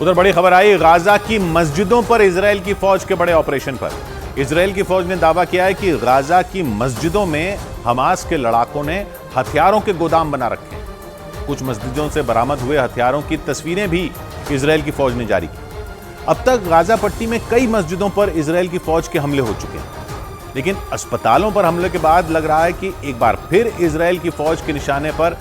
उधर बड़ी खबर आई गाजा की मस्जिदों पर इजरायल की फौज के बड़े ऑपरेशन पर। इजरायल की फौज ने दावा किया है कि गाजा की मस्जिदों में हमास के लड़ाकों ने हथियारों के गोदाम बना रखे हैं। कुछ मस्जिदों से बरामद हुए हथियारों की तस्वीरें भी इजरायल की फौज ने जारी की। अब तक गाजा पट्टी में कई मस्जिदों पर इजरायल की फौज के हमले हो चुके हैं, लेकिन अस्पतालों पर हमले के बाद लग रहा है कि एक बार फिर इजरायल की फौज के निशाने पर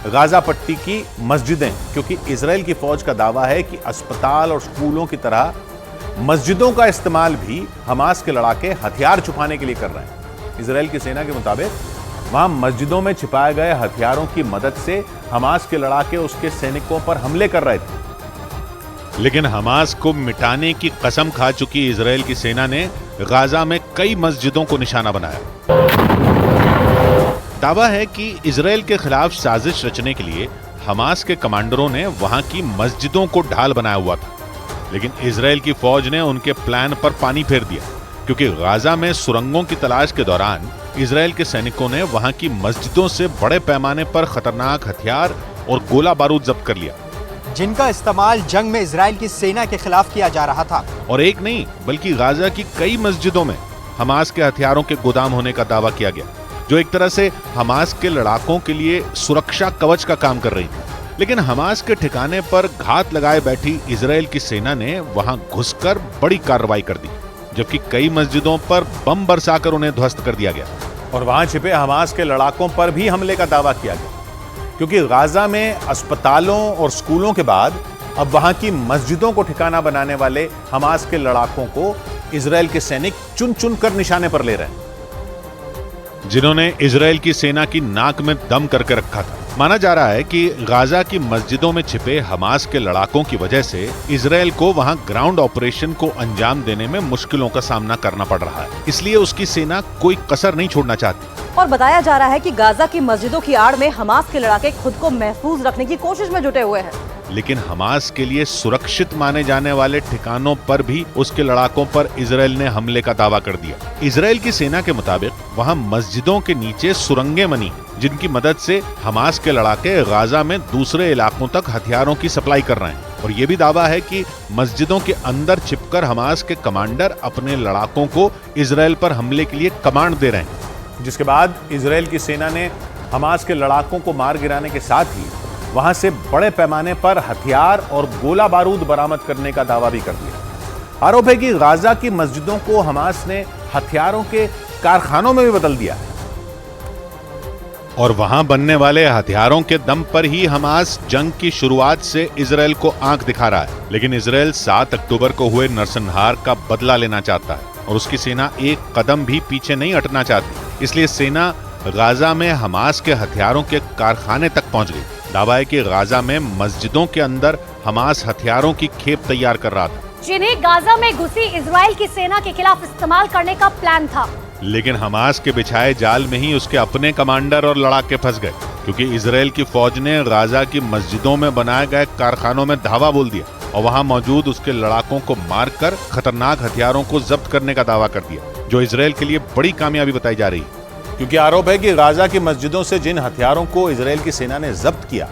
गाजा पट्टी की मस्जिदें, क्योंकि इजरायल की फौज का दावा है कि अस्पताल और स्कूलों की तरह मस्जिदों का इस्तेमाल भी हमास के लड़ाके हथियार छुपाने के लिए कर रहे हैं। इजरायल की सेना के मुताबिक वहां मस्जिदों में छिपाए गए हथियारों की मदद से हमास के लड़ाके उसके सैनिकों पर हमले कर रहे थे। लेकिन हमास को मिटाने की कसम खा चुकी इजरायल की सेना ने गाजा में कई मस्जिदों को निशाना बनाया। दावा है कि इजरायल के खिलाफ साजिश रचने के लिए हमास के कमांडरों ने वहां की मस्जिदों को ढाल बनाया हुआ था, लेकिन इजरायल की फौज ने उनके प्लान पर पानी फेर दिया, क्योंकि गाजा में सुरंगों की तलाश के दौरान इजरायल के सैनिकों ने वहां की मस्जिदों से बड़े पैमाने पर खतरनाक हथियार और गोला बारूद जब्त कर लिया, जिनका इस्तेमाल जंग में इजरायल की सेना के खिलाफ किया जा रहा था। और एक नहीं बल्कि गाजा की कई मस्जिदों में हमास के हथियारों के गोदाम होने का दावा किया गया, जो एक तरह से हमास के लड़ाकों के लिए सुरक्षा कवच का काम कर रही थी। लेकिन हमास के ठिकाने पर घात लगाए बैठी इजरायल की सेना ने वहां घुसकर बड़ी कार्रवाई कर दी, जबकि कई मस्जिदों पर बम बरसाकर उन्हें ध्वस्त कर दिया गया। और वहां छिपे हमास के लड़ाकों पर भी हमले का दावा किया गया, क्योंकि गाजा में अस्पतालों और स्कूलों के बाद अब वहां की मस्जिदों को ठिकाना बनाने वाले हमास के लड़ाकों को इजरायल के सैनिक चुन चुन कर निशाने पर ले रहे हैं, जिन्होंने इजरायल की सेना की नाक में दम करके रखा था। माना जा रहा है कि गाजा की मस्जिदों में छिपे हमास के लड़ाकों की वजह से इजरायल को वहां ग्राउंड ऑपरेशन को अंजाम देने में मुश्किलों का सामना करना पड़ रहा है, इसलिए उसकी सेना कोई कसर नहीं छोड़ना चाहती। और बताया जा रहा है कि गाजा की मस्जिदों की आड़ में हमास के लड़ाके खुद को महफूज रखने की कोशिश में जुटे हुए हैं। लेकिन हमास के लिए सुरक्षित माने जाने वाले ठिकानों पर भी उसके लड़ाकों पर इजरायल ने हमले का दावा कर दिया। इजरायल की सेना के मुताबिक वहां मस्जिदों के नीचे सुरंगें बनी, जिनकी मदद से हमास के लड़ाके गाजा में दूसरे इलाकों तक हथियारों की सप्लाई कर रहे हैं। और ये भी दावा है कि मस्जिदों के अंदर छिपकर हमास के कमांडर अपने लड़ाकों को इजरायल पर हमले के लिए कमांड दे रहे हैं, जिसके बाद इजरायल की सेना ने हमास के लड़ाकों को मार गिराने के साथ ही वहां से बड़े पैमाने पर हथियार और गोला बारूद बरामद करने का दावा भी कर दिया। आरोप है कि गाजा की मस्जिदों को हमास ने हथियारों के कारखानों में भी बदल दिया है, और वहां बनने वाले हथियारों के दम पर ही हमास जंग की शुरुआत से इजरायल को आंख दिखा रहा है। लेकिन इजरायल 7 अक्टूबर को हुए नरसंहार का बदला लेना चाहता है, और उसकी सेना एक कदम भी पीछे नहीं हटना चाहती। इसलिए सेना गाजा में हमास के हथियारों के कारखाने तक पहुंच गई। दावा है कि गाजा में मस्जिदों के अंदर हमास हथियारों की खेप तैयार कर रहा था, जिन्हें गाजा में घुसी इजरायल की सेना के खिलाफ इस्तेमाल करने का प्लान था। लेकिन हमास के बिछाए जाल में ही उसके अपने कमांडर और लड़ाके फंस गए, क्योंकि इजरायल की फौज ने गाजा की मस्जिदों में बनाए गए कारखानों में धावा बोल दिया और वहां मौजूद उसके लड़ाकों को मारकर खतरनाक हथियारों को जब्त करने का दावा कर दिया, जो इजरायल के लिए बड़ी कामयाबी बताई जा रही है। क्योंकि आरोप है कि गाजा की मस्जिदों से जिन हथियारों को इजरायल की सेना ने जब्त किया,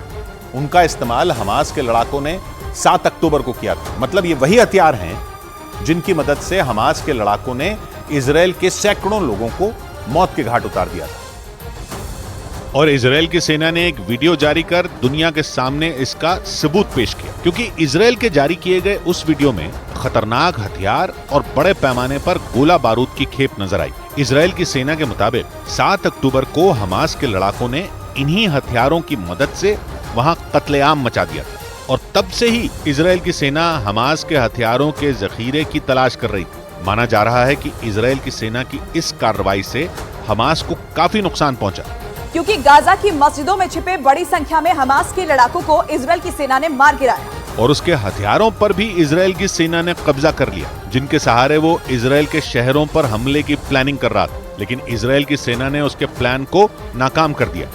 उनका इस्तेमाल हमास के लड़ाकों ने 7 अक्टूबर को किया था। मतलब ये वही हथियार हैं जिनकी मदद से हमास के लड़ाकों ने इजरायल के सैकड़ों लोगों को मौत के घाट उतार दिया था। और इजरायल की सेना ने एक वीडियो जारी कर दुनिया के सामने इसका सबूत पेश किया, क्योंकि इजरायल के जारी किए गए उस वीडियो में खतरनाक हथियार और बड़े पैमाने पर गोला बारूद की खेप नजर आई। इजरायल की सेना के मुताबिक 7 अक्टूबर को हमास के लड़ाकों ने इन्हीं हथियारों की मदद से वहां कत्लेआम मचा दिया था, और तब से ही इजरायल की सेना हमास के हथियारों के जखीरे की तलाश कर रही थी। माना जा रहा है कि इजरायल की सेना की इस कार्रवाई से हमास को काफी नुकसान पहुंचा, क्योंकि गाजा की मस्जिदों में छिपे बड़ी संख्या में हमास के लड़ाकों को इजरायल की सेना ने मार गिराया, और उसके हथियारों पर भी इजरायल की सेना ने कब्जा कर लिया, जिनके सहारे वो इजरायल के शहरों पर हमले की प्लानिंग कर रहा था। लेकिन इजरायल की सेना ने उसके प्लान को नाकाम कर दिया।